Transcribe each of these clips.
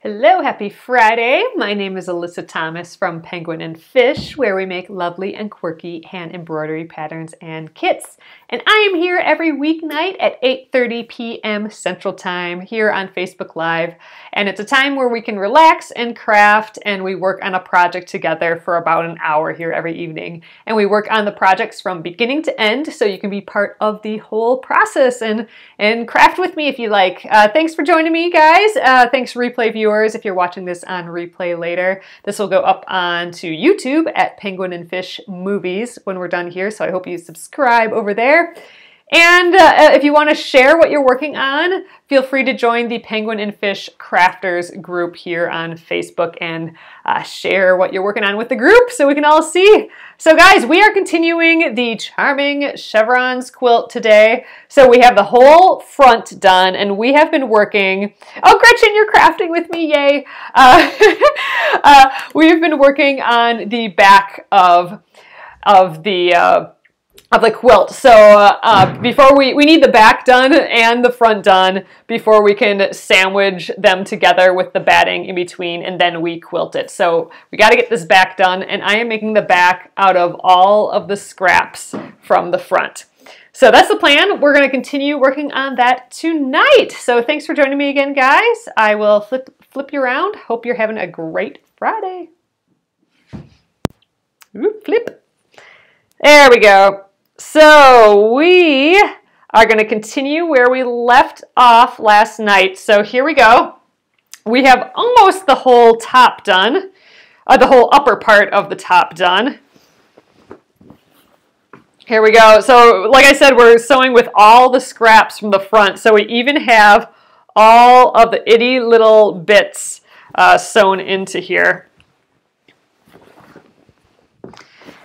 Hello, happy Friday. My name is Alyssa Thomas from Penguin and Fish, where we make lovely and quirky hand embroidery patterns and kits. And I am here every weeknight at 8:30 p.m. Central Time here on Facebook Live. And it's a time where we can relax and craft, and we work on a project together for about an hour here every evening. And we work on the projects from beginning to end, so you can be part of the whole process and craft with me if you like. Thanks for joining me, guys. Thanks, replay viewers. If you're watching this on replay later, this will go up onto YouTube at Penguin and Fish Movies when we're done here, so I hope you subscribe over there. And if you want to share what you're working on, feel free to join the Penguin and Fish Crafters group here on Facebook and share what you're working on with the group so we can all see. So guys, we are continuing the Charming Chevrons quilt today. So we have the whole front done, and we have been working... Oh, Gretchen, you're crafting with me, yay! We've been working on the back of the quilt. So before we need the back done and the front done before we can sandwich them together with the batting in between, and then we quilt it. So we got to get this back done, and I am making the back out of all of the scraps from the front. So that's the plan. We're going to continue working on that tonight. So thanks for joining me again, guys. I will flip you around. Hope you're having a great Friday. Ooh, flip. There we go. So we are going to continue where we left off last night. So here we go. We have almost the whole top done, the whole upper part of the top done. Here we go. So like I said, we're sewing with all the scraps from the front. So we even have all of the itty little bits sewn into here.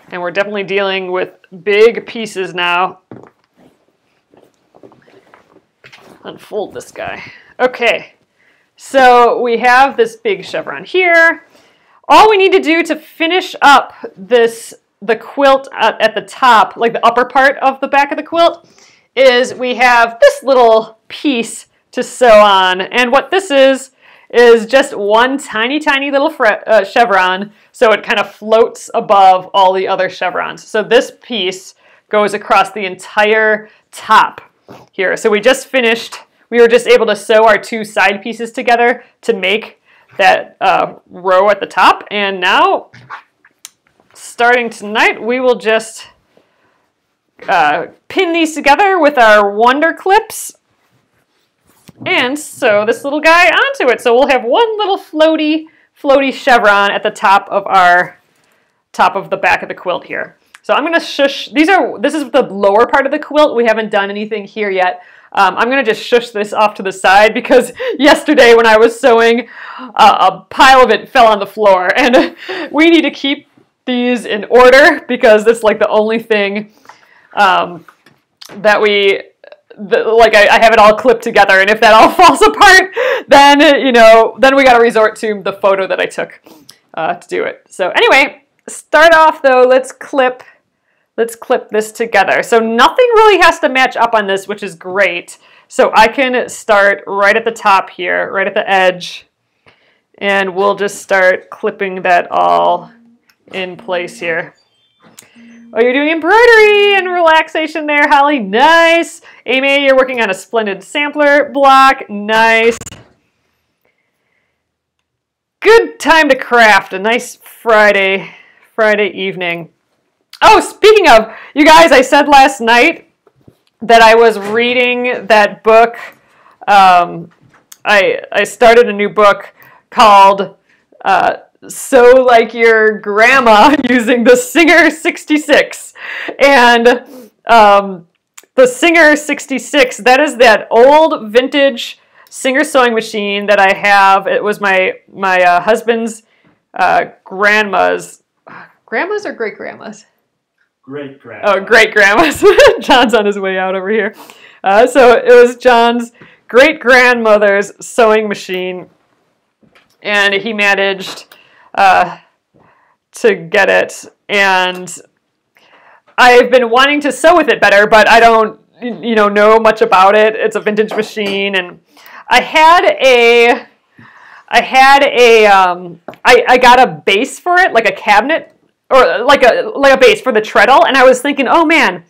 And we're definitely dealing with big pieces now. Unfold this guy. Okay, so we have this big chevron here. All we need to do to finish up the quilt at the top, like the upper part of the back of the quilt, is we have this little piece to sew on. And what this is just one tiny little chevron, so it kind of floats above all the other chevrons. So this piece goes across the entire top here. So we just finished, we were just able to sew our two side pieces together to make that row at the top. And now, starting tonight, we will just pin these together with our Wonder Clips and sew this little guy onto it. So we'll have one little floaty chevron at the top of the back of the quilt here. So I'm going to shush. This is the lower part of the quilt. We haven't done anything here yet. I'm going to just shush this off to the side because yesterday when I was sewing, a pile of it fell on the floor, and we need to keep these in order because it's like the only thing that we... I have it all clipped together, and if that all falls apart, then then we got to resort to the photo that I took to do it. So anyway, start off though. Let's clip this together. So nothing really has to match up on this, which is great. So I can start right at the top here, right at the edge, and we'll just start clipping that all in place here. Oh, you're doing embroidery and relaxation there, Holly. Nice. Amy, you're working on a splendid sampler block. Nice. Good time to craft. A nice Friday evening. Oh, speaking of, you guys, I said last night that I was reading that book. I started a new book called... So like your grandma, using the Singer 66. And the Singer 66, that is that old vintage Singer sewing machine that I have. It was my husband's grandma's. Grandmas or great-grandmas? Great-grandmas. Oh, great-grandmas. John's on his way out over here. So it was John's great-grandmother's sewing machine. And he managed... to get it, and I've been wanting to sew with it better, but I don't, know much about it. It's a vintage machine, and I had I had a, I got a base for it, like a cabinet, or like a base for the treadle, and I was thinking, oh man,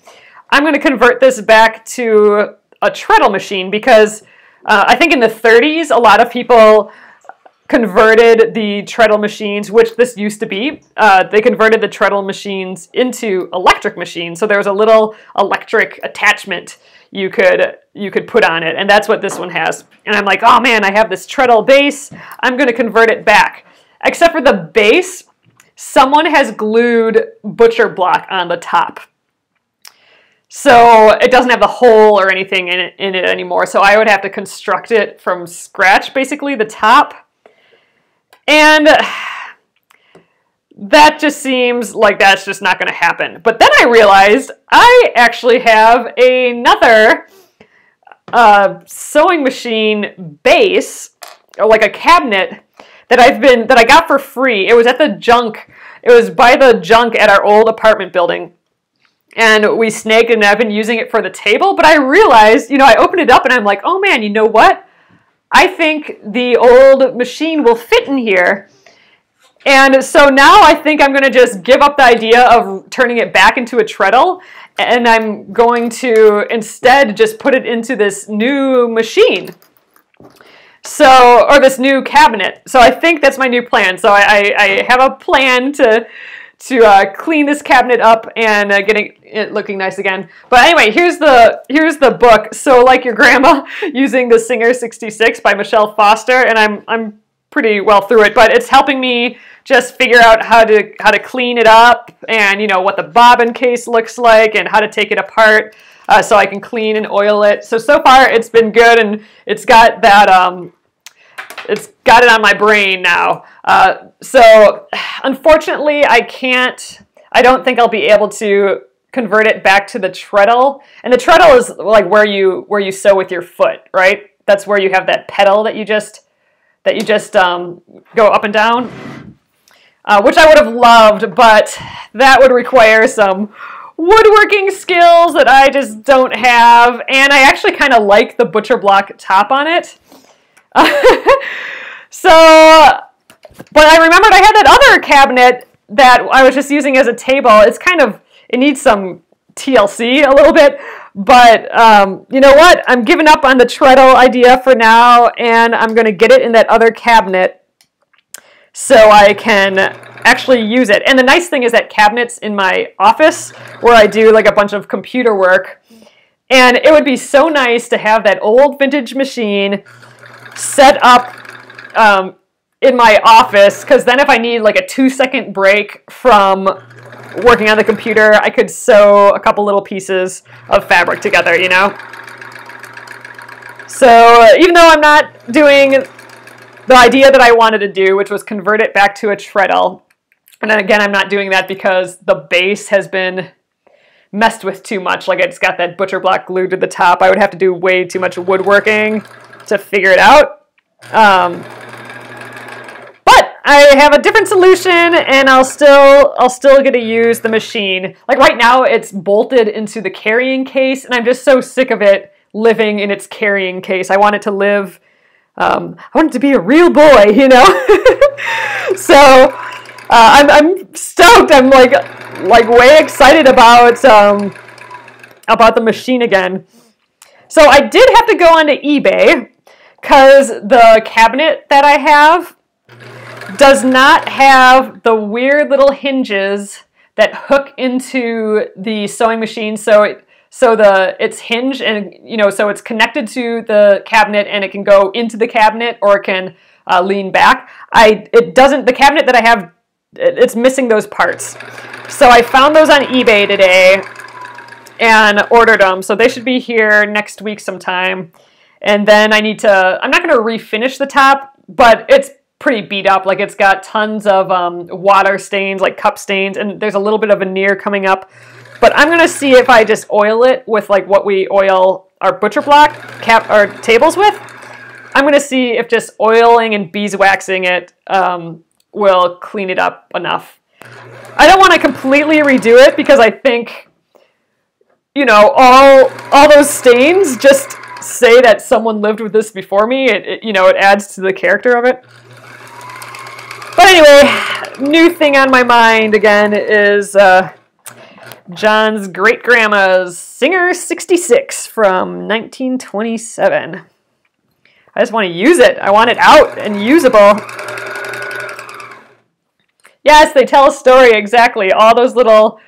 I'm going to convert this back to a treadle machine because I think in the 30s, a lot of people converted the treadle machines, which this used to be, they converted the treadle machines into electric machines. So there was a little electric attachment you could put on it, and that's what this one has. And I'm like, oh man, I have this treadle base. I'm going to convert it back. Except for the base, someone has glued butcher block on the top. So it doesn't have the hole or anything in it anymore. So I would have to construct it from scratch, basically, the top. And that just seems like that's just not going to happen. But then I realized I actually have another sewing machine base, or like a cabinet, that I got for free. It was at the junk. It was by the junk at our old apartment building. And we snagged it, and I've been using it for the table. But I realized, I opened it up and I'm like, oh man, you know what? I think the old machine will fit in here. And so now I think I'm going to just give up the idea of turning it back into a treadle. And I'm going to instead just put it into this new machine. So, or this new cabinet. So I think that's my new plan. So I have a plan to clean this cabinet up and getting it looking nice again. But anyway, here's the book. So Like Your Grandma, Using the Singer 66 by Michelle Foster, and I'm pretty well through it, but it's helping me just figure out how to clean it up, and what the bobbin case looks like and how to take it apart so I can clean and oil it. So far it's been good, and it's got that it's got it on my brain now. So unfortunately, I don't think I'll be able to convert it back to the treadle. And the treadle is like where you sew with your foot, right? That's where you have that pedal that you just go up and down, which I would have loved, but that would require some woodworking skills that I just don't have. And I actually kind of like the butcher block top on it. But I remembered I had that other cabinet that I was just using as a table. It needs some TLC a little bit, but you know what? I'm giving up on the treadle idea for now, and I'm going to get it in that other cabinet so I can actually use it. And the nice thing is that cabinet's in my office where I do like a bunch of computer work, and it would be so nice to have that old vintage machine set up in my office, because then if I need like a 2-second break from working on the computer, I could sew a couple little pieces of fabric together, So even though I'm not doing the idea that I wanted to do, which was convert it back to a treadle, and then again, I'm not doing that because the base has been messed with too much. Like, it's got that butcher block glued to the top. I would have to do way too much woodworking to figure it out. But I have a different solution, and I'll still get to use the machine. Like right now, it's bolted into the carrying case, and I'm just so sick of it living in its carrying case. I want it to live. I want it to be a real boy, So I'm stoked. I'm like way excited about the machine again. So I did have to go onto eBay, because the cabinet that I have does not have the weird little hinges that hook into the sewing machine. So it's hinged, and so it's connected to the cabinet, and it can go into the cabinet or it can lean back. The cabinet that I have, it's missing those parts. So I found those on eBay today and ordered them. So they should be here next week sometime. And then I'm not going to refinish the top, but it's pretty beat up. Like, it's got tons of water stains, like cup stains, and there's a little bit of veneer coming up. But I'm going to see if I just oil it with like what we oil our butcher block our tables with. I'm going to see if just oiling and beeswaxing it will clean it up enough. I don't want to completely redo it, because I think, all those stains just say that someone lived with this before me. It adds to the character of it. But anyway, new thing on my mind again is John's great-grandma's Singer 66 from 1927. I just want to use it. I want it out and usable. Yes, they tell a story, exactly. All those little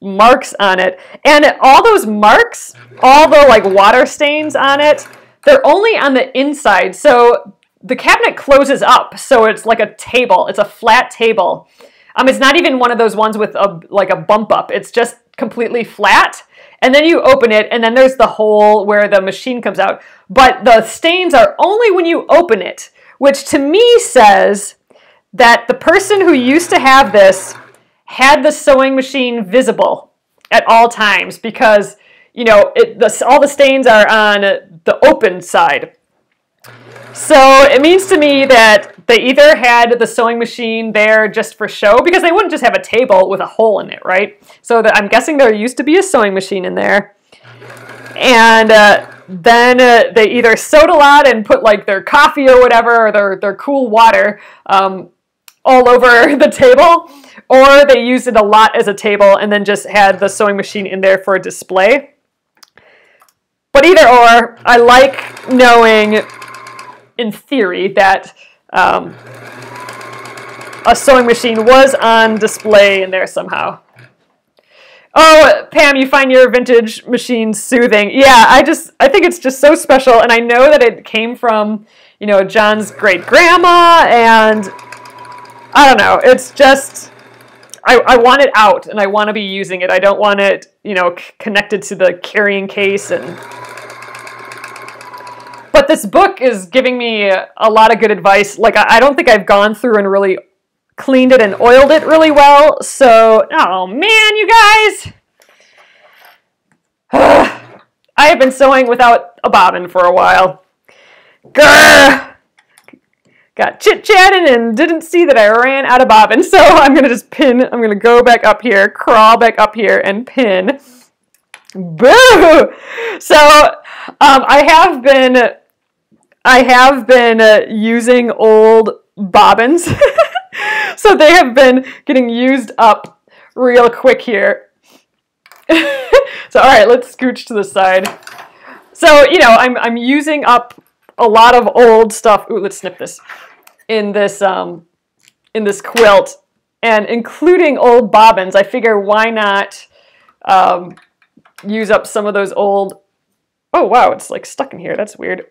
marks on it. And all those marks, all the like water stains on it, they're only on the inside. So the cabinet closes up, so it's like a table. It's a flat table. It's not even one of those ones with like a bump up. It's just completely flat. And then you open it, and then there's the hole where the machine comes out. But the stains are only when you open it, which to me says that the person who used to have this had the sewing machine visible at all times because, you know, all the stains are on the open side. So it means to me that they either had the sewing machine there just for show, because they wouldn't just have a table with a hole in it, right? So I'm guessing there used to be a sewing machine in there. And then they either sewed a lot and put like their coffee or whatever, or their cool water all over the table, or they used it a lot as a table and then just had the sewing machine in there for a display. But either or, I like knowing in theory that a sewing machine was on display in there somehow. Oh, Pam, you find your vintage machine soothing. Yeah, I think it's just so special, and I know that it came from, you know, John's great-grandma, and I don't know, it's just, I want it out, and I want to be using it. I don't want it, you know, connected to the carrying case. But this book is giving me a lot of good advice. Like, I don't think I've gone through and really cleaned it and oiled it really well. So, oh man, you guys. I have been sewing without a bobbin for a while. Grr! Got chit-chatting and didn't see that I ran out of bobbin. So I'm going to just pin. I'm going to go back up here, crawl back up here, and pin. Boo! So I have been using old bobbins. So they have been getting used up real quick here. So all right, let's scooch to the side. So, you know, I'm using up a lot of old stuff. Ooh, let's snip this. In this quilt, and including old bobbins. I figure why not use up some of those old. Oh wow, it's like stuck in here. That's weird.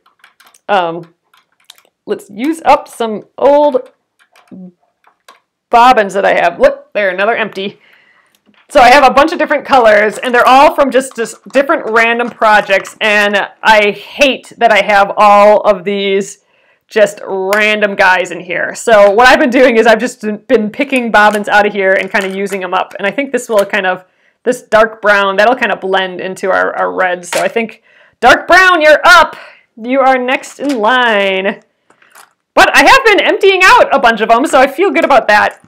Let's use up some old bobbins that I have. Look, there, another empty. So I have a bunch of different colors, and they're all from just different random projects, and I hate that I have all of these just random guys in here. So what I've been doing is I've just been picking bobbins out of here and kind of using them up, and I think this will kind of, this dark brown, that'll kind of blend into our red. So I think, dark brown, you're up! You are next in line. But I have been emptying out a bunch of them, so I feel good about that.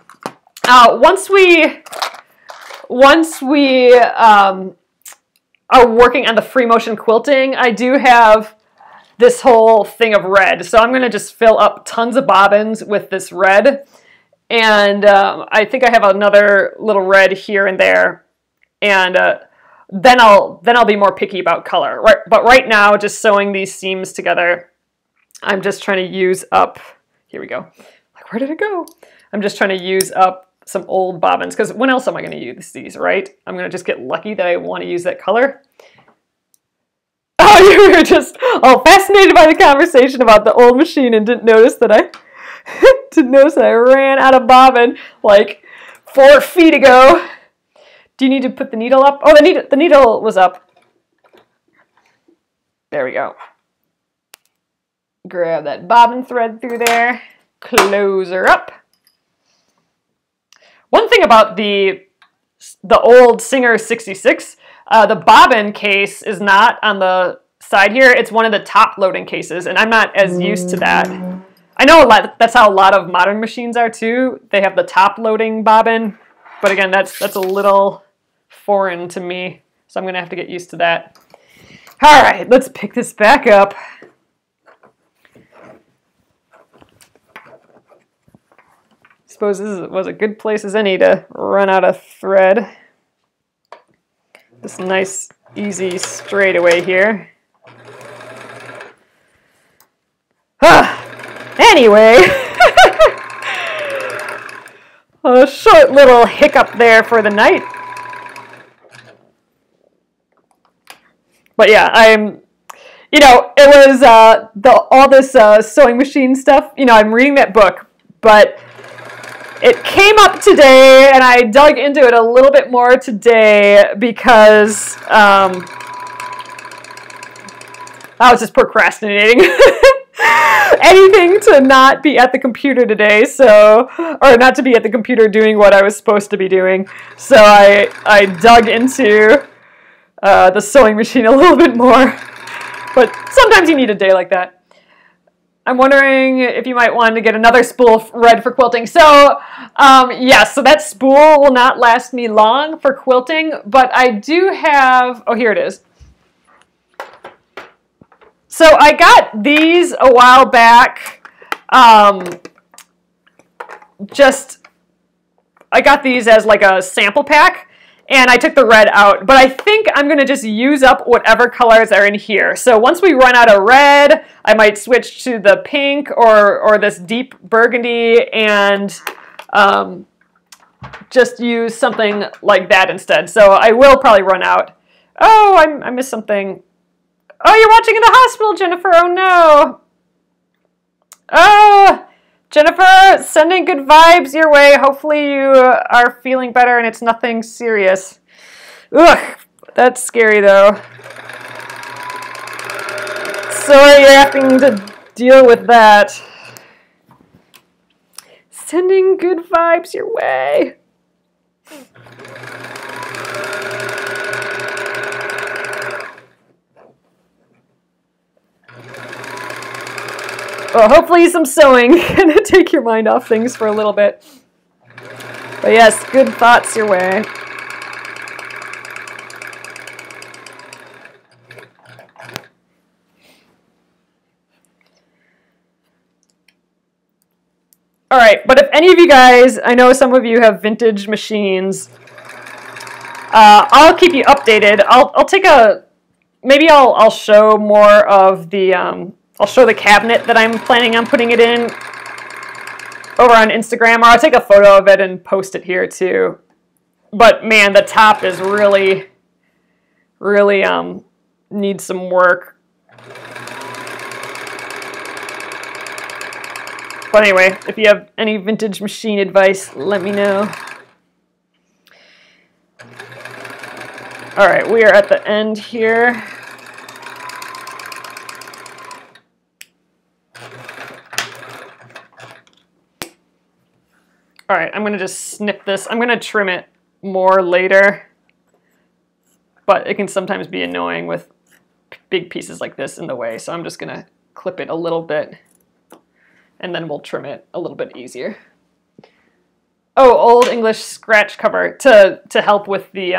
Once we are working on the free motion quilting, I do have this whole thing of red. So I'm going to just fill up tons of bobbins with this red. And I think I have another little red here and there. And then I'll be more picky about color. Right, but right now, just sewing these seams together, I'm just trying to use up, here we go. Like, where did it go? I'm just trying to use up some old bobbins, because when else am I going to use these, right? I'm going to just get lucky that I want to use that color. Oh, you were just all fascinated by the conversation about the old machine and didn't notice that I ran out of bobbin like 4 feet ago. Do you need to put the needle up? Oh, the needle was up. There we go. Grab that bobbin thread through there. Close her up. One thing about the old Singer 66, the bobbin case is not on the side here. It's one of the top loading cases, and I'm not as used to that. I know that's how a lot of modern machines are too. They have the top loading bobbin, but again, that's a little foreign to me, so I'm gonna have to get used to that. All right, let's pick this back up. Suppose this was a good place as any to run out of thread. This nice, easy straightaway here. Anyway, a short little hiccup there for the night. But yeah, you know, it was all this sewing machine stuff. You know, I'm reading that book, but it came up today, and I dug into it a little bit more today because I was just procrastinating. Anything to not be at the computer today, or not to be at the computer doing what I was supposed to be doing. So I dug into the sewing machine a little bit more. But sometimes you need a day like that. I'm wondering if you might want to get another spool of red for quilting. So, yes, so that spool will not last me long for quilting, but I do have, oh, here it is. So I got these a while back. I got these as like a sample pack, and I took the red out. But I think I'm going to just use up whatever colors are in here. So once we run out of red, I might switch to the pink or this deep burgundy and just use something like that instead. So I will probably run out. Oh, I missed something. Oh, you're watching in the hospital, Jennifer. Oh, no. Oh, Jennifer, sending good vibes your way. Hopefully you are feeling better and it's nothing serious. Ugh, that's scary, though. Sorry you're having to deal with that. Sending good vibes your way. Well, hopefully some sewing can take your mind off things for a little bit. But yes, good thoughts your way. All right, but if any of you guys, I know some of you have vintage machines, I'll keep you updated. I'll take a, maybe I'll show more of the, I'll show the cabinet that I'm planning on putting it in over on Instagram, or I'll take a photo of it and post it here too. But man, the top is really needs some work. But anyway, if you have any vintage machine advice, let me know. All right, we are at the end here. All right, I'm going to just snip this. I'm going to trim it more later, but it can sometimes be annoying with big pieces like this in the way, so I'm just going to clip it a little bit, and then we'll trim it a little bit easier. Oh, Old English scratch cover to help with the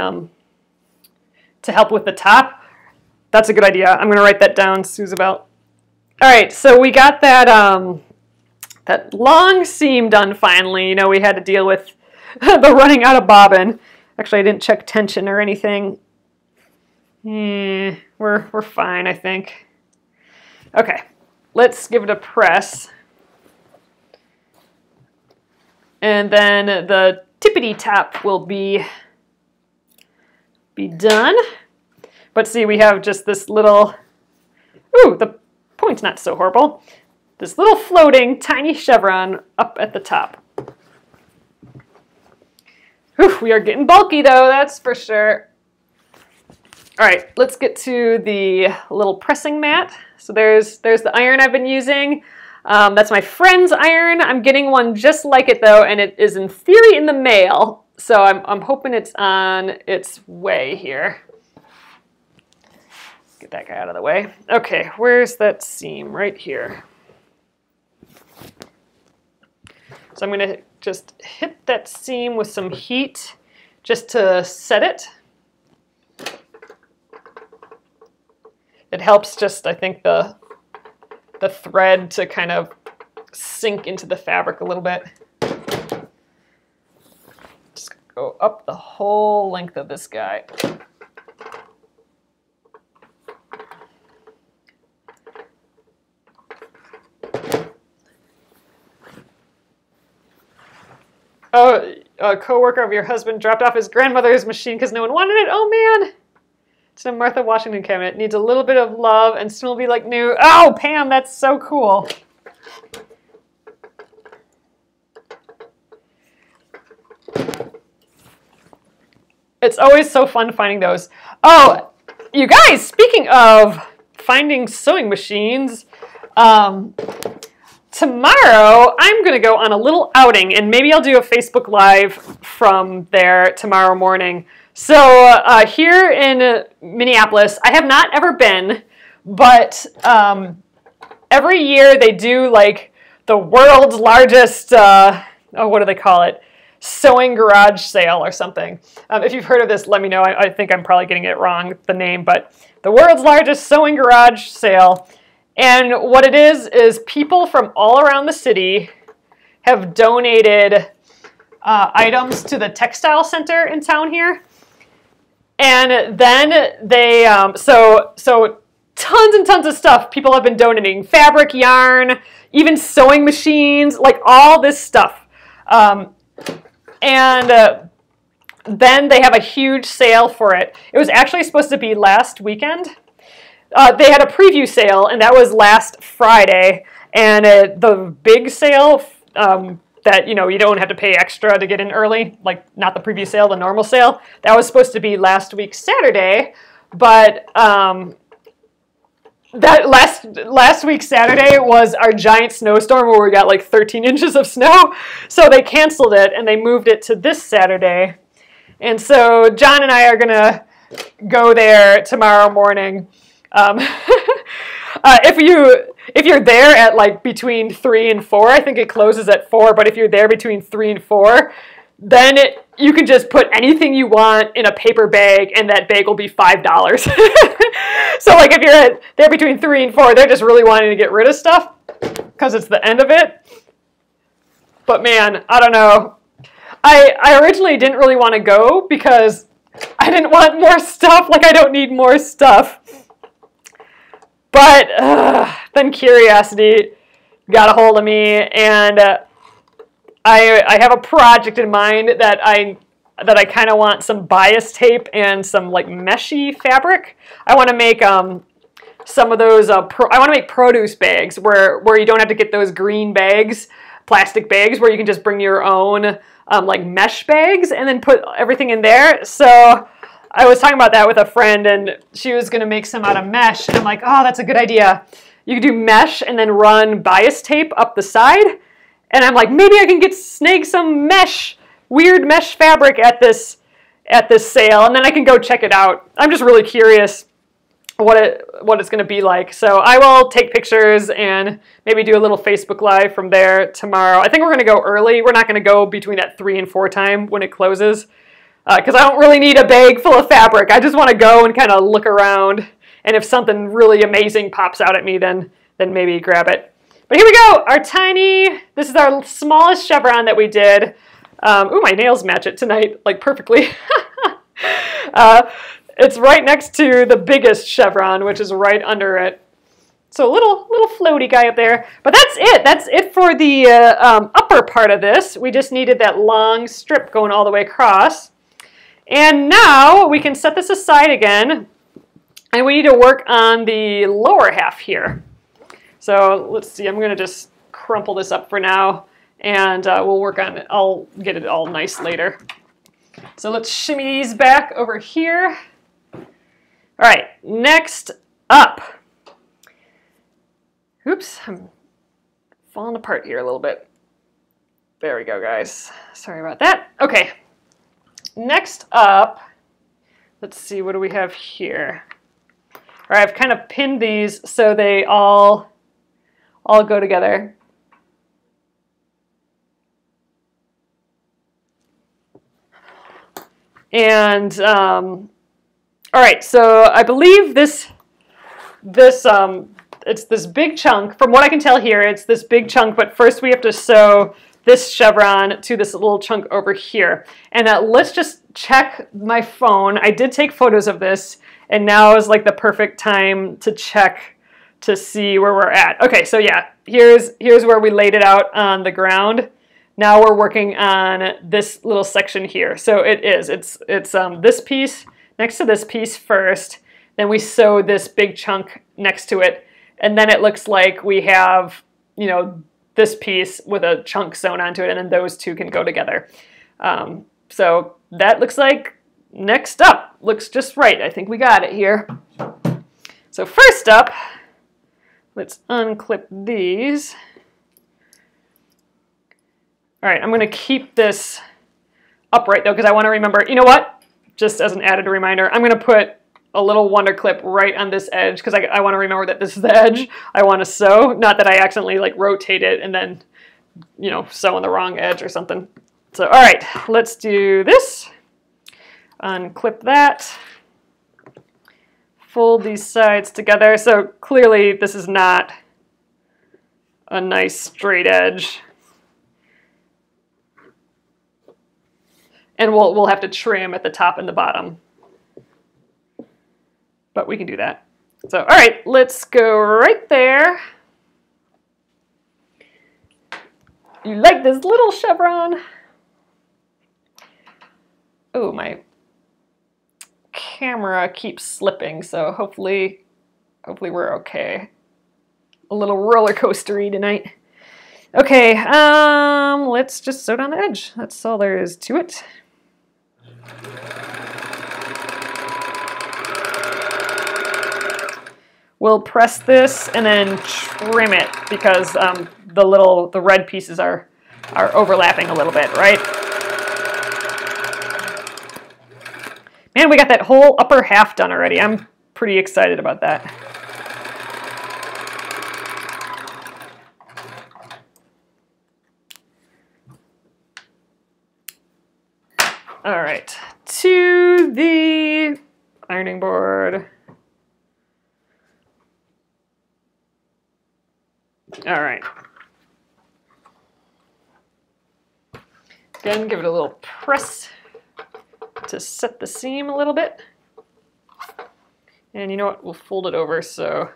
top. That's a good idea. I'm going to write that down, Suzabel. All right, so we got that that long seam done finally. You know, we had to deal with the running out of bobbin. Actually, I didn't check tension or anything. We're fine, I think. Okay, let's give it a press. And then the tippity top will be done. But see, we have just this little, ooh, the point's not so horrible. This little floating tiny chevron up at the top. Whew, we are getting bulky though, that's for sure. All right, let's get to the little pressing mat. So there's the iron I've been using. That's my friend's iron. I'm getting one just like it though, and it is in theory in the mail. So I'm hoping it's on its way here. Get that guy out of the way. Okay, where's that seam? Right here. So I'm going to just hit that seam with some heat just to set it. It helps just, I think, the thread to kind of sink into the fabric a little bit. go up the whole length of this guy. Oh, a co-worker of your husband dropped off his grandmother's machine because no one wanted it. Oh, man. It's a Martha Washington cabinet. Needs a little bit of love and still be like new. Oh, Pam, that's so cool. It's always so fun finding those. Oh, you guys, speaking of finding sewing machines, tomorrow, I'm going to go on a little outing, and maybe I'll do a Facebook Live from there tomorrow morning. So here in Minneapolis, I have not ever been, but every year they do like the world's largest, what do they call it? Sewing garage sale or something. If you've heard of this, let me know. I think I'm probably getting it wrong, the name, but the world's largest sewing garage sale. And what it is people from all around the city have donated items to the textile center in town here. And then they, so tons and tons of stuff people have been donating. Fabric, yarn, even sewing machines, like all this stuff. And then they have a huge sale for it. It was actually supposed to be last weekend. They had a preview sale, and that was last Friday. And the big sale that, you know, you don't have to pay extra to get in early, like not the preview sale, the normal sale, that was supposed to be last week Saturday. But that last week Saturday was our giant snowstorm where we got like 13 inches of snow. So they canceled it, and they moved it to this Saturday. And so John and I are going to go there tomorrow morning. If you're there at like between 3 and 4, I think it closes at 4, but if you're there between 3 and 4, then you can just put anything you want in a paper bag, and that bag will be $5. So like if you're there between 3 and 4, they're just really wanting to get rid of stuff because it's the end of it. But man, I don't know. I originally didn't really want to go because I didn't want more stuff. Like I don't need more stuff. But then curiosity got a hold of me, and I have a project in mind that I kind of want some bias tape and some like meshy fabric. I want to make some of those. I want to make produce bags where you don't have to get those green bags, plastic bags, where you can just bring your own like mesh bags and then put everything in there. So I was talking about that with a friend, and she was going to make some out of mesh. And I'm like, oh, that's a good idea. You could do mesh and then run bias tape up the side. And I'm like, maybe I can snag some weird mesh fabric at this sale, and then I can go check it out. I'm just really curious what it's going to be like. So I will take pictures and maybe do a little Facebook Live from there tomorrow. I think we're going to go early. We're not going to go between that 3 and 4 time when it closes. Because I don't really need a bag full of fabric. I just want to go and kind of look around. And if something really amazing pops out at me, then maybe grab it. But here we go. This is our smallest chevron that we did. Ooh, my nails match it tonight, like perfectly. It's right next to the biggest chevron, which is right under it. So a little floaty guy up there. But that's it. That's it for the upper part of this. We just needed that long strip going all the way across. And now we can set this aside again, and we need to work on the lower half here. So let's see, I'm going to just crumple this up for now, and we'll work on it. I'll get it all nice later. So let's shimmy these back over here. All right, next up. Oops, I'm falling apart here a little bit. There we go, guys. Sorry about that. Okay. Next up, let's see, what do we have here? All right, I've kind of pinned these so they all go together. And all right, so I believe it's this big chunk. From what I can tell here, it's this big chunk, but first we have to sew this chevron to this little chunk over here. And let's just check my phone. I did take photos of this, and now is like the perfect time to check to see where we're at. Okay, so yeah, here's where we laid it out on the ground. Now we're working on this little section here. So it's this piece next to this piece first, then we sew this big chunk next to it, and then it looks like we have, you know, this piece with a chunk sewn onto it, and then those two can go together. So that looks like next up. Looks just right. I think we got it here. So first up, let's unclip these. All right, I'm going to keep this upright though, because I want to remember, you know what? Just as an added reminder, I'm going to put a little wonder clip right on this edge, because I want to remember that this is the edge I want to sew, not that I accidentally like rotate it and then, you know, sew on the wrong edge or something. So, all right, let's do this. Unclip that. Fold these sides together. So clearly this is not a nice straight edge. And we'll have to trim at the top and the bottom. But we can do that. So, all right, let's go right there. You like this little chevron? Oh, my camera keeps slipping, so hopefully we're okay. A little roller coastery tonight. Okay, let's just sew down the edge. That's all there is to it. We'll press this and then trim it because the red pieces are overlapping a little bit, right? Man, we got that whole upper half done already. I'm pretty excited about that. All right, to the ironing board. All right. Again, give it a little press to set the seam a little bit. And you know what? We'll fold it over so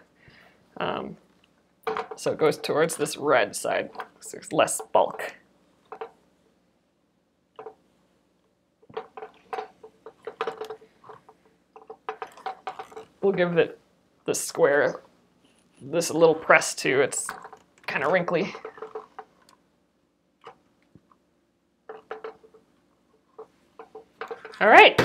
it goes towards this red side, so there's less bulk. We'll give it the square this little press too. It's kind of wrinkly. All right.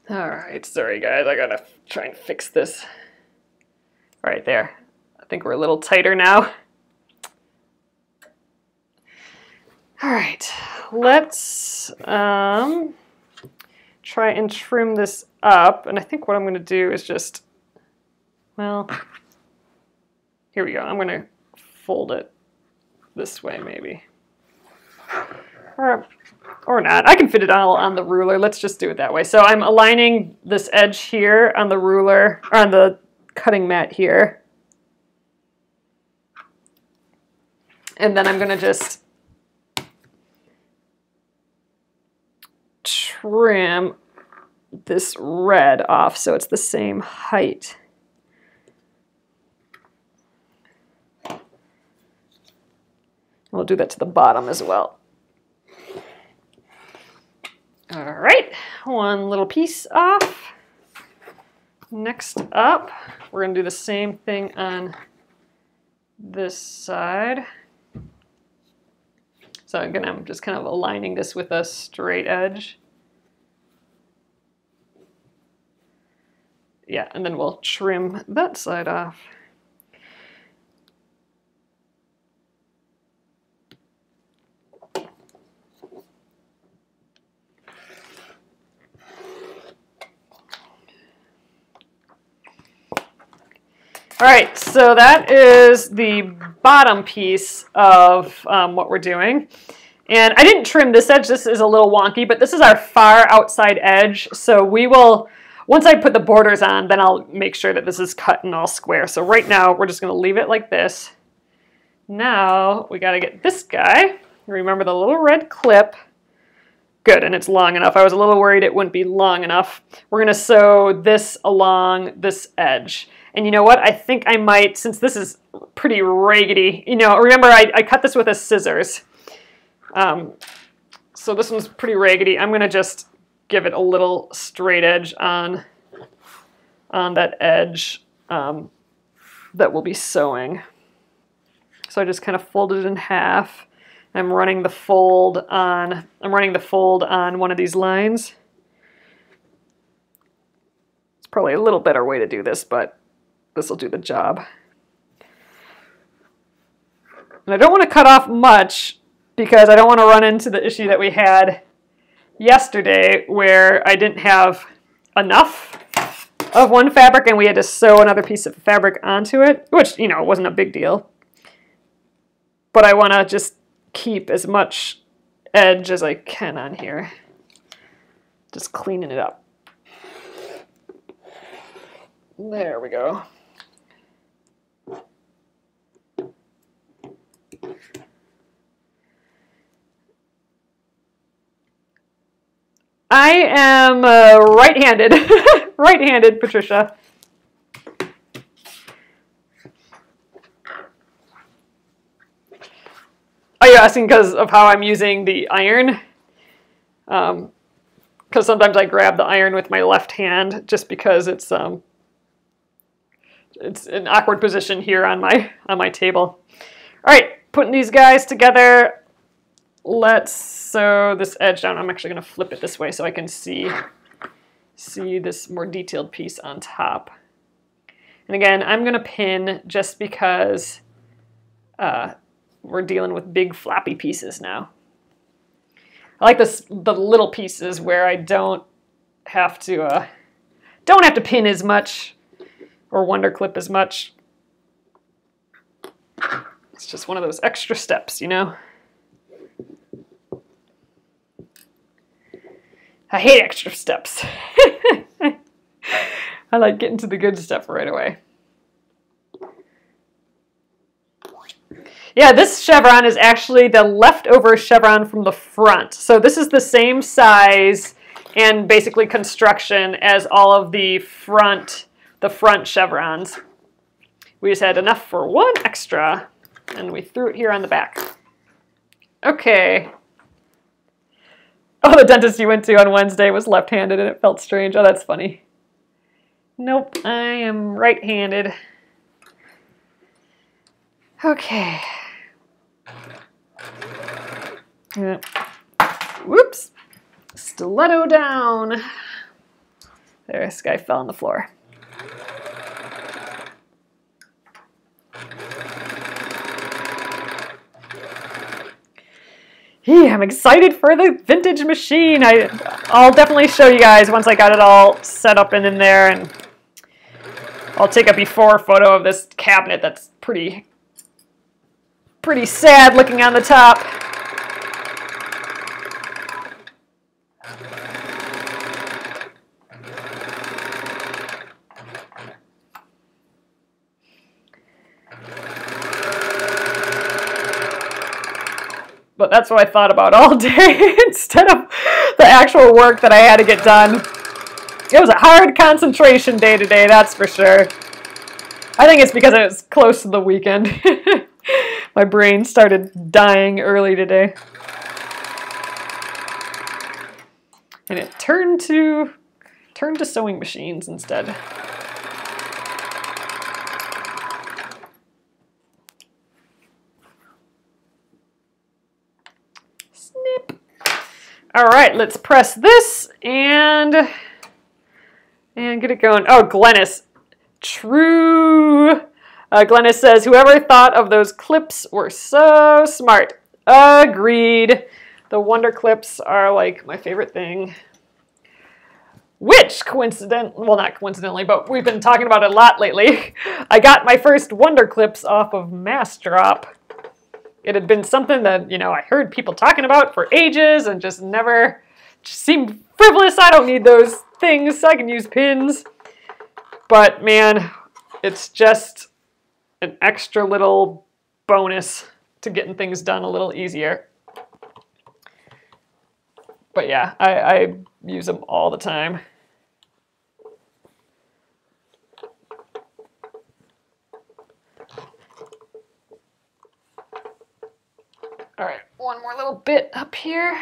All right, sorry guys, I gotta try and fix this. All right, there. I think we're a little tighter now. All right, let's try and trim this up. And I think what I'm going to do is just, well, here we go. I'm going to fold it this way maybe. Or not. I can fit it all on the ruler. Let's just do it that way. So I'm aligning this edge here on the ruler, or on the cutting mat here. And then I'm going to just trim this red off so it's the same height. We'll do that to the bottom as well. All right, one little piece off. Next up, we're going to do the same thing on this side. So again, I'm just kind of aligning this with a straight edge. Yeah, and then we'll trim that side off. All right, so that is the bottom piece of what we're doing. And I didn't trim this edge. This is a little wonky, but this is our far outside edge. So we will Once I put the borders on, then I'll make sure that this is cut and all square. So right now, we're just going to leave it like this. Now, we got to get this guy. Remember the little red clip. Good, and it's long enough. I was a little worried it wouldn't be long enough. We're going to sew this along this edge. And you know what? I think I might, since this is pretty raggedy, you know, remember I cut this with a scissors. So this one's pretty raggedy. I'm going to just give it a little straight edge on that edge that we'll be sewing. So I just kind of folded it in half. I'm running the fold on one of these lines. It's probably a little better way to do this, but this will do the job. And I don't want to cut off much because I don't want to run into the issue that we had yesterday where I didn't have enough of one fabric and we had to sew another piece of fabric onto it, which, you know, wasn't a big deal. But I want to just keep as much edge as I can on here. Just cleaning it up. There we go. I am right-handed. Right-handed, Patricia. Are you asking because of how I'm using the iron? Because sometimes I grab the iron with my left hand just because it's an awkward position here on my table. All right, putting these guys together. Let's sew this edge down. I'm actually going to flip it this way so I can see this more detailed piece on top. And again, I'm going to pin just because we're dealing with big floppy pieces now. I like the little pieces where I don't have to pin as much or wonder clip as much. It's just one of those extra steps, you know. I hate extra steps. I like getting to the good stuff right away. Yeah, this chevron is actually the leftover chevron from the front. So this is the same size and basically construction as all of the front chevrons. We just had enough for one extra, and we threw it here on the back. Okay. Oh, the dentist you went to on Wednesday was left-handed and it felt strange. Oh, that's funny. Nope, I am right-handed. Okay. Whoops. Stiletto down. There, this guy fell on the floor. Yeah, I'm excited for the vintage machine. I'll definitely show you guys once I got it all set up and in there, and I'll take a before photo of this cabinet that's pretty sad looking on the top. But that's what I thought about all day instead of the actual work that I had to get done. It was a hard concentration day today, that's for sure. I think it's because it was close to the weekend. My brain started dying early today. And it turned to sewing machines instead. All right, let's press this and get it going. Oh, Glennis. True. Glennis says, whoever thought of those clips were so smart. Agreed. The Wonder clips are like my favorite thing. Which, well, not coincidentally, but we've been talking about it a lot lately. I got my first Wonder clips off of Mass Drop. It had been something that, you know, I heard people talking about for ages and just never just seem frivolous. I don't need those things. I can use pins. But man, it's just an extra little bonus to getting things done a little easier. But yeah, I use them all the time. All right, one more little bit up here.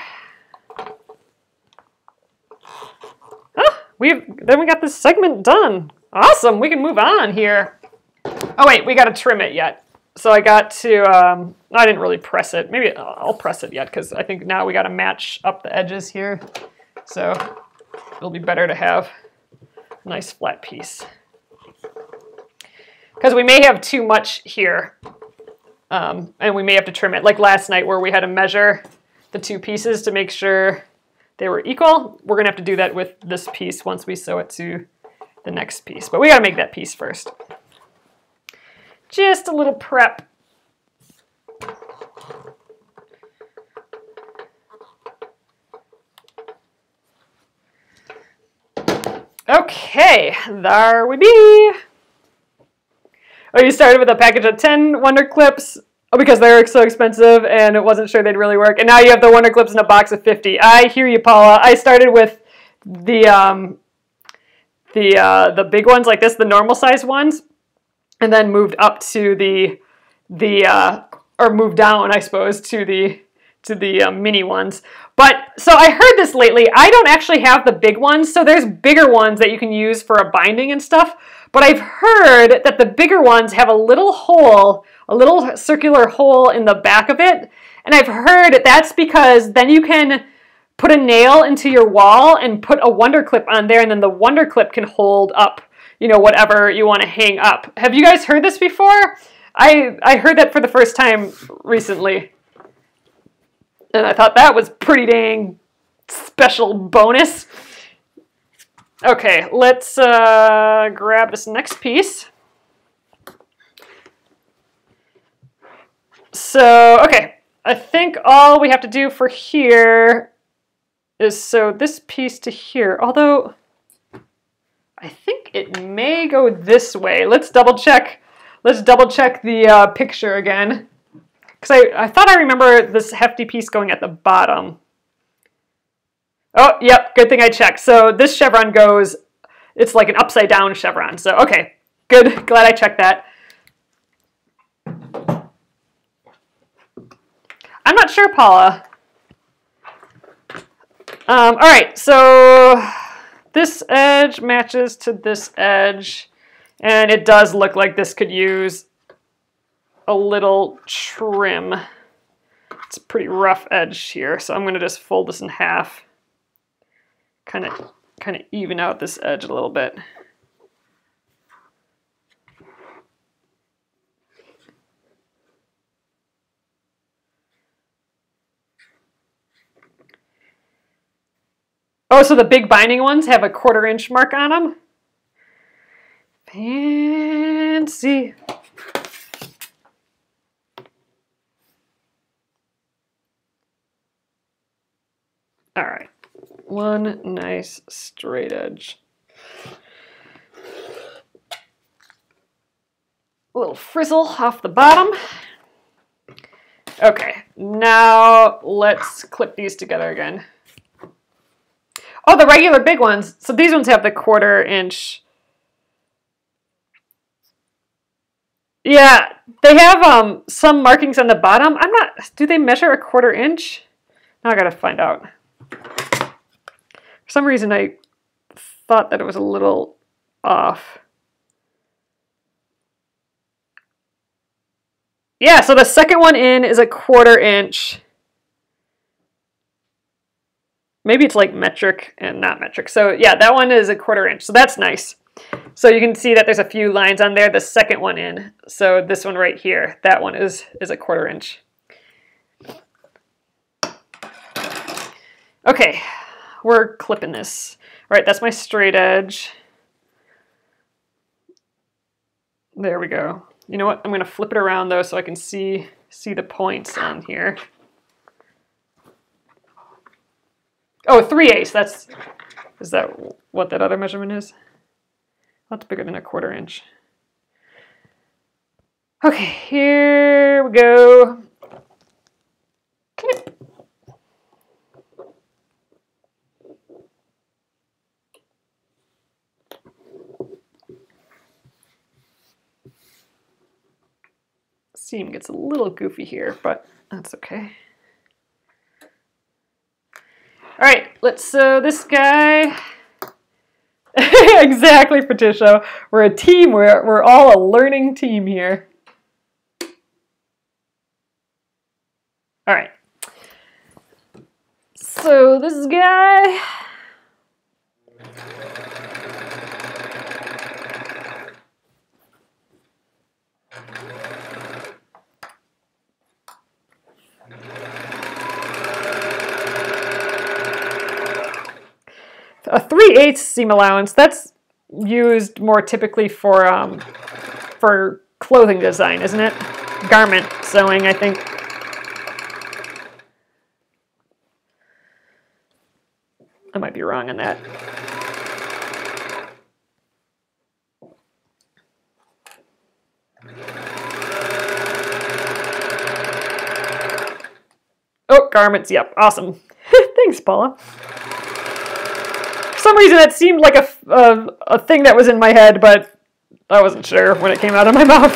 Then we got this segment done. Awesome, we can move on here. Oh wait, we got to trim it yet. So I got to, I didn't really press it. Maybe I'll press it yet because I think now we got to match up the edges here. So it'll be better to have a nice flat piece. Because we may have too much here. And we may have to trim it. Like last night where we had to measure the two pieces to make sure they were equal. We're going to have to do that with this piece once we sew it to the next piece. But we got to make that piece first. Just a little prep. Okay, there we be. Oh, you started with a package of 10 Wonder Clips because they were so expensive and it wasn't sure they'd really work. And now you have the Wonder Clips in a box of 50. I hear you, Paula. I started with the big ones like this, the normal size ones, and then moved up to or moved down, I suppose, to the mini ones. But so I heard this lately. I don't actually have the big ones, so there's bigger ones that you can use for a binding and stuff. But I've heard that the bigger ones have a little hole, a little circular hole in the back of it. And I've heard that's because then you can put a nail into your wall and put a Wonder Clip on there, and then the Wonder Clip can hold up, you know, whatever you want to hang up. Have you guys heard this before? I heard that for the first time recently. And I thought that was pretty dang special bonus. Okay, let's grab this next piece. So, okay, I think all we have to do for here is sew this piece to here, although I think it may go this way. Let's double check the picture again. Because I thought I remember this hefty piece going at the bottom. Oh, yep, good thing I checked. So this chevron goes, it's like an upside down chevron. So, okay, good, glad I checked that. I'm not sure, Paula. All right, so this edge matches to this edge, and it does look like this could use a little trim. It's a pretty rough edge here, so I'm going to just fold this in half. Kind of even out this edge a little bit. Oh, so the big binding ones have a 1/4 inch mark on them? Fancy. All right, one nice straight edge. A little frizzle off the bottom. Okay, now let's clip these together again. Oh, the regular big ones. So these ones have the 1/4 inch. Yeah, they have some markings on the bottom. I'm not, do they measure a 1/4 inch? Now I gotta find out. For some reason I thought that it was a little off. Yeah, so the second one in is a 1/4 inch. Maybe it's like metric and not metric. So yeah, that one is a 1/4 inch. So that's nice. So you can see that there's a few lines on there. The second one in. So this one right here, that one is a 1/4 inch. Okay, we're clipping this. All right, that's my straight edge. There we go. You know what? I'm going to flip it around though so I can see the points on here. Oh, 3/8. Is that what that other measurement is? That's bigger than a 1/4 inch. Okay, here we go. Clip. Seam gets a little goofy here, but that's okay. All right, let's sew this guy. Exactly, Patricia. We're a team. We're all a learning team here. All right. So this guy. A 3/8 seam allowance, that's used more typically for clothing design, isn't it? Garment sewing, I think. I might be wrong on that. Oh, garments, yep, awesome. Thanks, Paula. For some reason, that seemed like a thing that was in my head, but I wasn't sure when it came out of my mouth.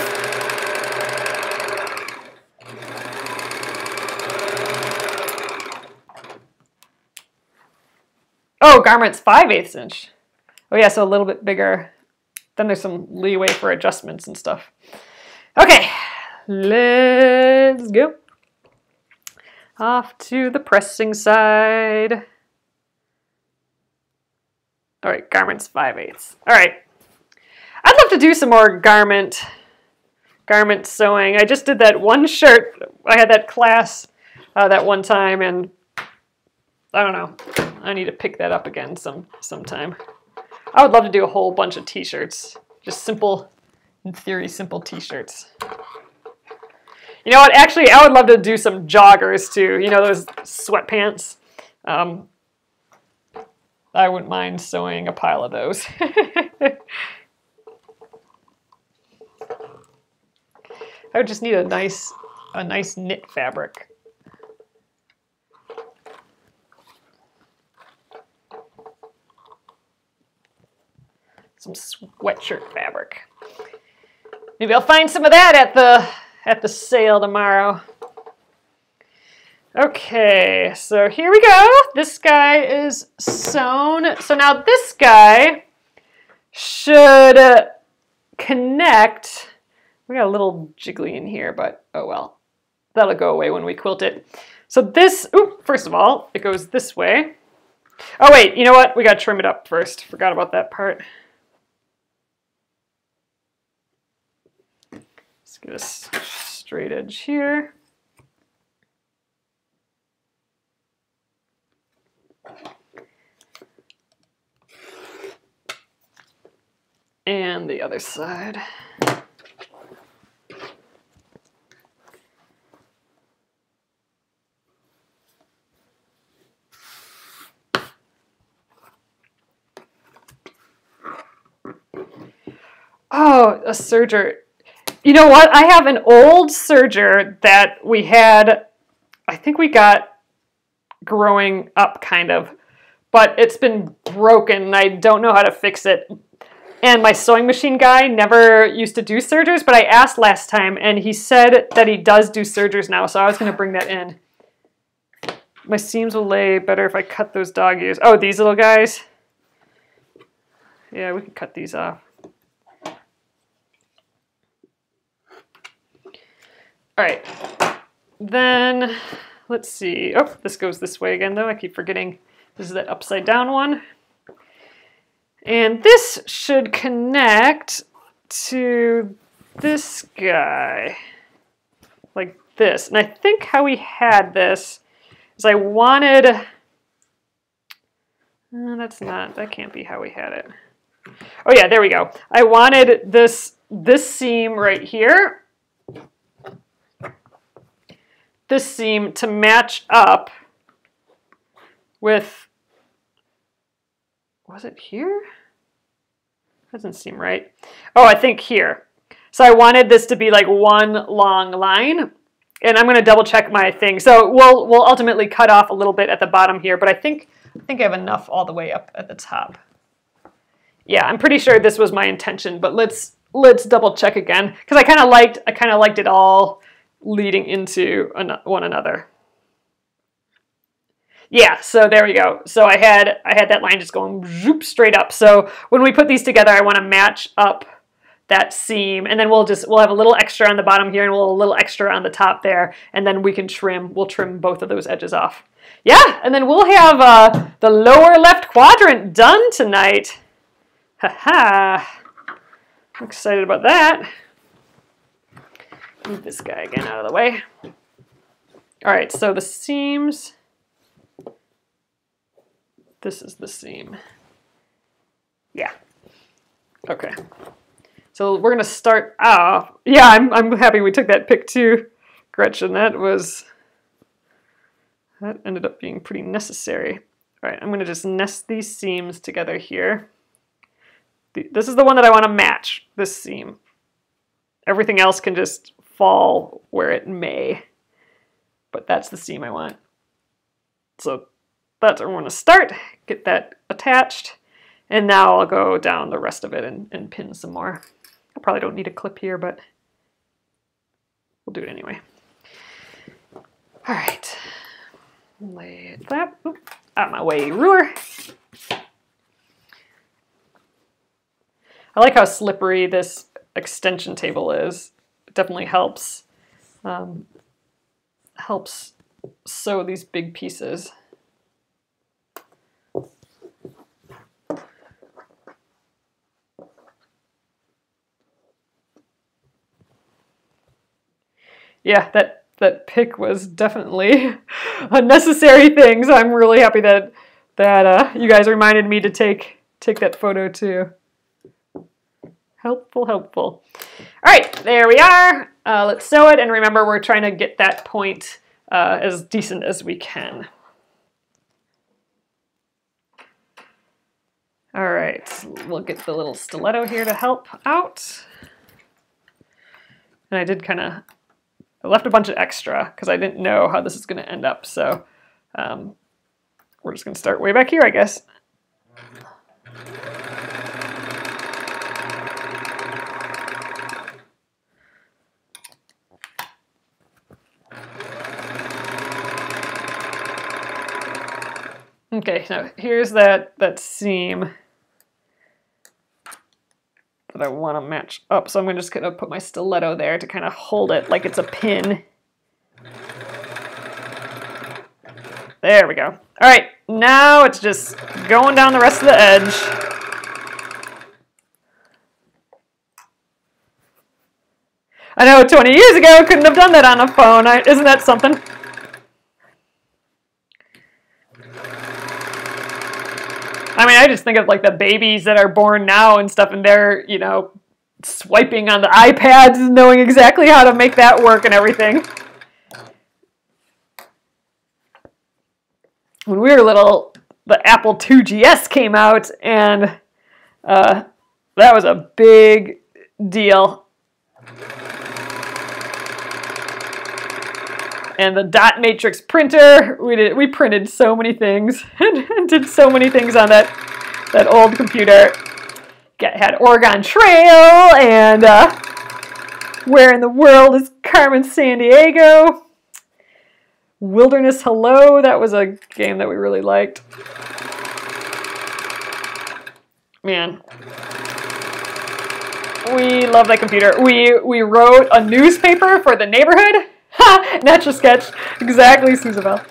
Oh, garments 5/8 inch. Oh yeah, so a little bit bigger. Then there's some leeway for adjustments and stuff. Okay, let's go. Off to the pressing side. All right, garments 5/8. All right, I'd love to do some more garment sewing. I just did that one shirt. I had that class that one time, and I don't know. I need to pick that up again sometime. I would love to do a whole bunch of t-shirts. Just simple, in theory, simple t-shirts. You know what? Actually, I would love to do some joggers too. You know, those sweatpants. I wouldn't mind sewing a pile of those. I would just need a nice knit fabric. Some sweatshirt fabric. Maybe I'll find some of that at the sale tomorrow. Okay, so here we go. This guy is sewn. So now this guy should connect. We got a little jiggly in here, but oh well. That'll go away when we quilt it. So this, first of all, it goes this way. Oh wait, you know what? We gotta trim it up first. Forgot about that part. Let's get a straight edge here. And the other side. Oh, a serger. You know what? I have an old serger that we had, I think we got growing up kind of, but it's been broken and I don't know how to fix it. And my sewing machine guy never used to do sergers, but I asked last time and he said that he does do sergers now, so I was going to bring that in. My seams will lay better if I cut those dog ears. Oh, these little guys? Yeah, we can cut these off. All right, then let's see. Oh, this goes this way again though. I keep forgetting this is that upside down one. And this should connect to this guy, like this. And I think how we had this is I wanted, that can't be how we had it. Oh yeah, there we go. I wanted this seam right here, this seam to match up with Was it here? Doesn't seem right. Oh, I think here. So I wanted this to be like one long line, and I'm going to double check my thing. So we'll ultimately cut off a little bit at the bottom here, but I think I have enough all the way up at the top. Yeah, I'm pretty sure this was my intention, but let's double check again, because I kind of liked it all leading into one another. Yeah, so there we go. So I had that line just going zoop straight up. So when we put these together, I want to match up that seam, and then we'll have a little extra on the bottom here and a little extra on the top there, and then we'll trim both of those edges off. Yeah, and then we'll have the lower left quadrant done tonight. Haha. I'm excited about that. Move this guy again out of the way. All right, so the seams. This is the seam. Yeah. Okay. So we're gonna start off. Yeah, I'm happy we took that pick too, Gretchen. That ended up being pretty necessary. All right, I'm gonna just nest these seams together here. This is the one that I want to match, this seam. Everything else can just fall where it may, but that's the seam I want. So that's where we're going to start, get that attached, and now I'll go down the rest of it and pin some more. I probably don't need a clip here, but we'll do it anyway. All right, lay that out of my way, ruler. I like how slippery this extension table is. It definitely helps sew these big pieces. Yeah, that pick was definitely a necessary thing, so I'm really happy that you guys reminded me to take that photo too. Helpful. All right, there we are. Let's sew it, and remember we're trying to get that point as decent as we can. All right, we'll get the little stiletto here to help out. And I left a bunch of extra because I didn't know how this is going to end up, so we're just going to start way back here, I guess. Okay, so here's that seam that I want to match up. So I'm just going to put my stiletto there to kind of hold it like it's a pin. There we go. All right, now it's just going down the rest of the edge. I know 20 years ago I couldn't have done that on a phone. Isn't that something? I mean, I just think of like the babies that are born now and stuff, and they're, you know, swiping on the iPads and knowing exactly how to make that work and everything. When we were little, the Apple IIgs came out, and that was a big deal. And the dot matrix printer, we printed so many things and did so many things on that old computer. Had Oregon Trail and Where in the World is Carmen Sandiego? Wilderness Hello, that was a game that we really liked. Man, we love that computer. We wrote a newspaper for the neighborhood. Ha! Natural Sketch. Exactly, Susanville.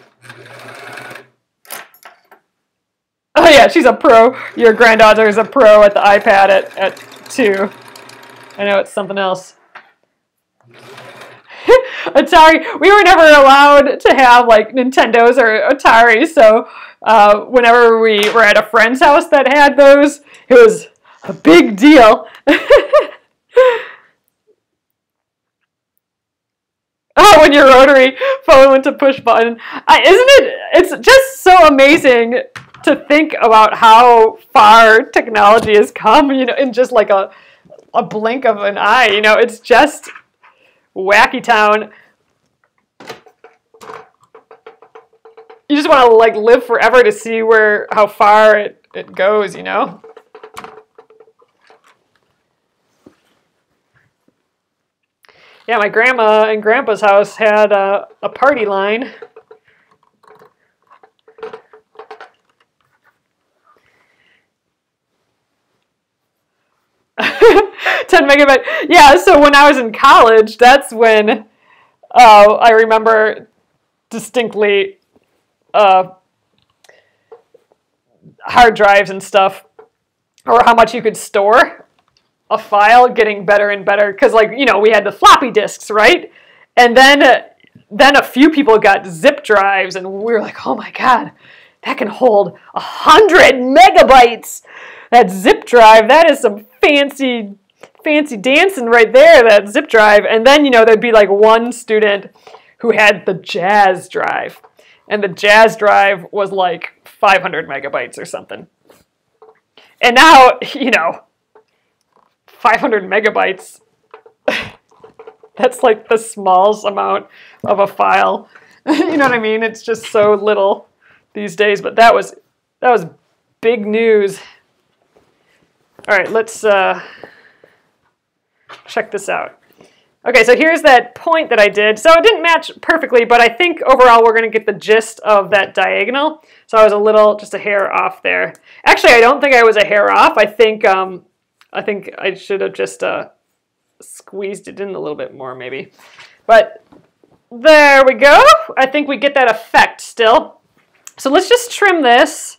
Oh yeah, she's a pro. Your granddaughter is a pro at the iPad at 2. I know it's something else. Atari. We were never allowed to have like Nintendos or Atari, so whenever we were at a friend's house that had those, it was a big deal. Oh, when your rotary phone went to push button. Isn't it? It's just so amazing to think about how far technology has come, you know, in just like a blink of an eye. You know, it's just wacky town. You just want to like live forever to see how far it goes, you know? Yeah, my grandma and grandpa's house had a party line. 10 megabyte. Yeah, so when I was in college, that's when I remember distinctly hard drives and stuff, or how much you could store a file, getting better and better. Because, like, you know, we had the floppy disks, right? And then a few people got zip drives, and we were like, oh my God, that can hold 100 megabytes. That zip drive, that is some fancy dancing right there, that zip drive. And then, you know, there'd be like one student who had the Jazz drive. And the Jazz drive was like 500 megabytes or something. And now, you know, 500 megabytes, that's like the smallest amount of a file. You know what I mean? It's just so little these days. But that was big news. All right, let's check this out. Okay, so here's that point that I did. So it didn't match perfectly, but I think overall we're going to get the gist of that diagonal. So I was just a hair off there. Actually, I don't think I was a hair off. I think I should have just squeezed it in a little bit more, maybe. But there we go. I think we get that effect still. So let's just trim this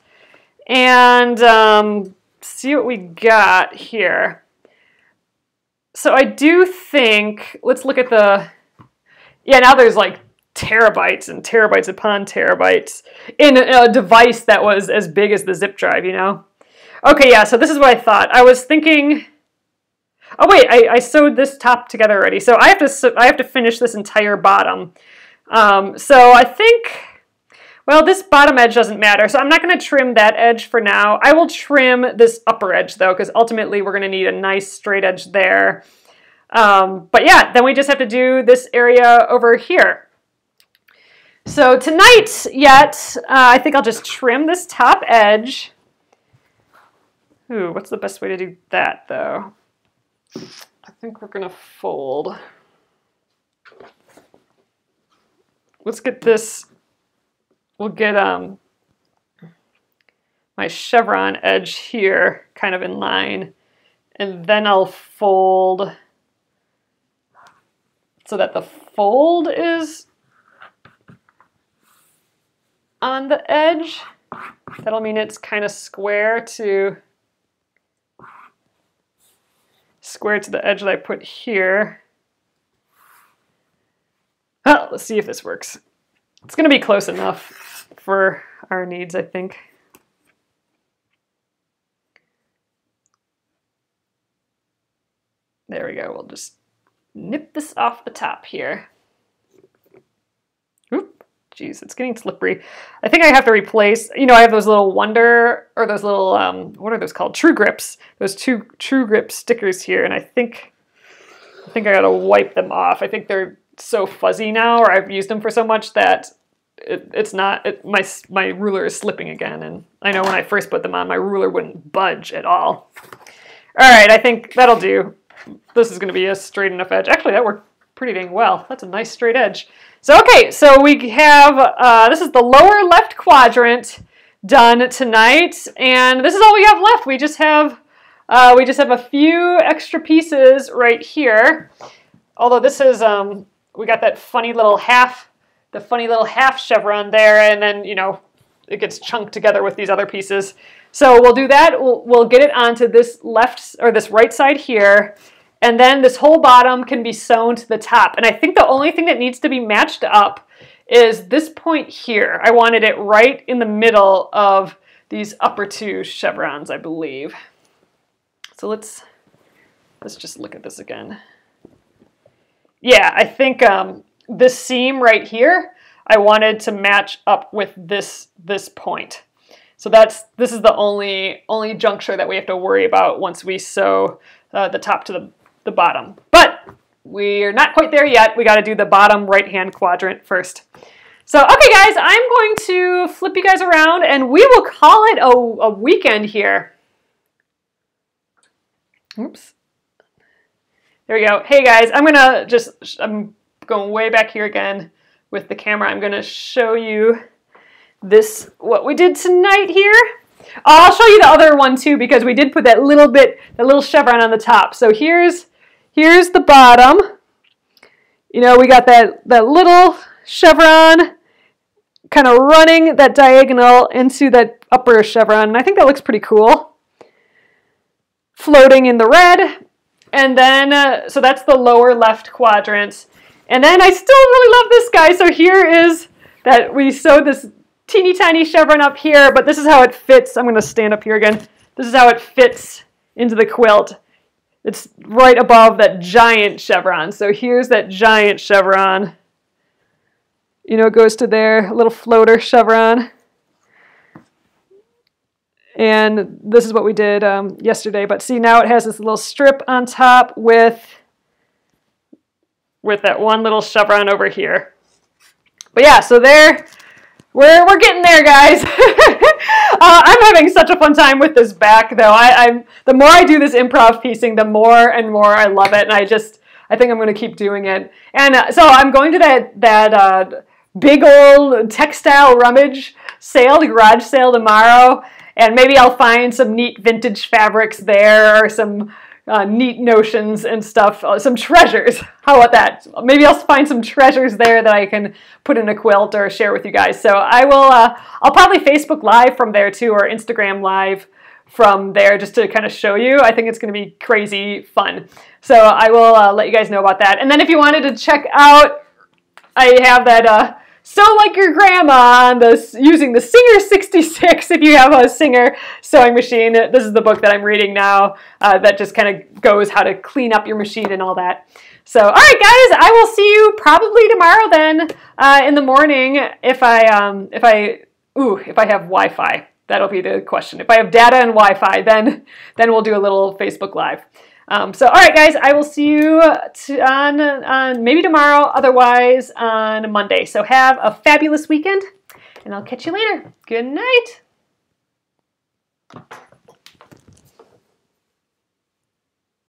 and see what we got here. So I do think, let's look at now there's like terabytes and terabytes upon terabytes in a device that was as big as the zip drive, you know? Okay, yeah, so this is what I thought. I was thinking, oh wait, I sewed this top together already. So I have to finish this entire bottom. So I think, well, this bottom edge doesn't matter, so I'm not going to trim that edge for now. I will trim this upper edge, though, because ultimately we're going to need a nice straight edge there. But yeah, then we just have to do this area over here. So tonight, I think I'll just trim this top edge. Ooh, what's the best way to do that, though? I think we're going to fold. Let's get this. We'll get my chevron edge here kind of in line, and then I'll fold so that the fold is on the edge. That'll mean it's kind of square to the edge that I put here. Well, let's see if this works. It's going to be close enough for our needs, I think. There we go. We'll just nip this off the top here. Oop, geez, it's getting slippery. I think I have to replace, you know, I have those little those little, what are those called? True Grips. Those two True Grip stickers here, and I think I got to wipe them off. I think they're so fuzzy now, or I've used them for so much that my ruler is slipping again. And I know when I first put them on, my ruler wouldn't budge at all. All right, I think that'll do. This is going to be a straight enough edge. Actually, that worked pretty dang well. That's a nice straight edge. So okay, so we have this is the lower left quadrant done tonight, and this is all we have left. We just have a few extra pieces right here. Although this is we got that funny little half chevron there, and then, you know, it gets chunked together with these other pieces. So we'll do that. We'll get it onto this left or this right side here, and then this whole bottom can be sewn to the top. And I think the only thing that needs to be matched up is this point here. I wanted it right in the middle of these upper two chevrons, I believe. So let's just look at this again. Yeah, I think this seam right here, I wanted to match up with this point. So this is the only juncture that we have to worry about once we sew the top to the bottom. But we're not quite there yet. We got to do the bottom right-hand quadrant first. So, okay guys, I'm going to flip you guys around and we will call it a weekend here. Oops. There we go. Hey guys, I'm going way back here again with the camera. I'm going to show you what we did tonight here. I'll show you the other one too, because we did put that little chevron on the top. So here's the bottom. You know, we got that little chevron kind of running that diagonal into that upper chevron. And I think that looks pretty cool. Floating in the red. And then, so that's the lower left quadrant. And then I still really love this guy. So here is that we sewed this teeny tiny chevron up here, but this is how it fits. I'm going to stand up here again. This is how it fits into the quilt. It's right above that giant chevron. So here's that giant chevron. You know, it goes to there, a little floater chevron. And this is what we did yesterday. But see, now it has this little strip on top with that one little chevron over here. But yeah, so there, we're getting there, guys. I'm having such a fun time with this back, though. The more I do this improv piecing, the more and more I love it, and I think I'm going to keep doing it. And so I'm going to that big old textile rummage sale, the garage sale tomorrow, and maybe I'll find some neat vintage fabrics there, or some neat notions and stuff, some treasures. How about that? Maybe I'll find some treasures there that I can put in a quilt or share with you guys. So I'll probably Facebook Live from there too, or Instagram Live from there, just to kind of show you. I think it's going to be crazy fun. So I will let you guys know about that. And then if you wanted to check out, I have that Sew Like Your Grandma on using the Singer 66 if you have a Singer sewing machine. This is the book that I'm reading now that just kind of goes how to clean up your machine and all that. So, all right, guys, I will see you probably tomorrow then in the morning if I have Wi-Fi. That'll be the question. If I have data and Wi-Fi, then we'll do a little Facebook Live. So, all right, guys, I will see you on maybe tomorrow, otherwise on Monday. So have a fabulous weekend, and I'll catch you later. Good night.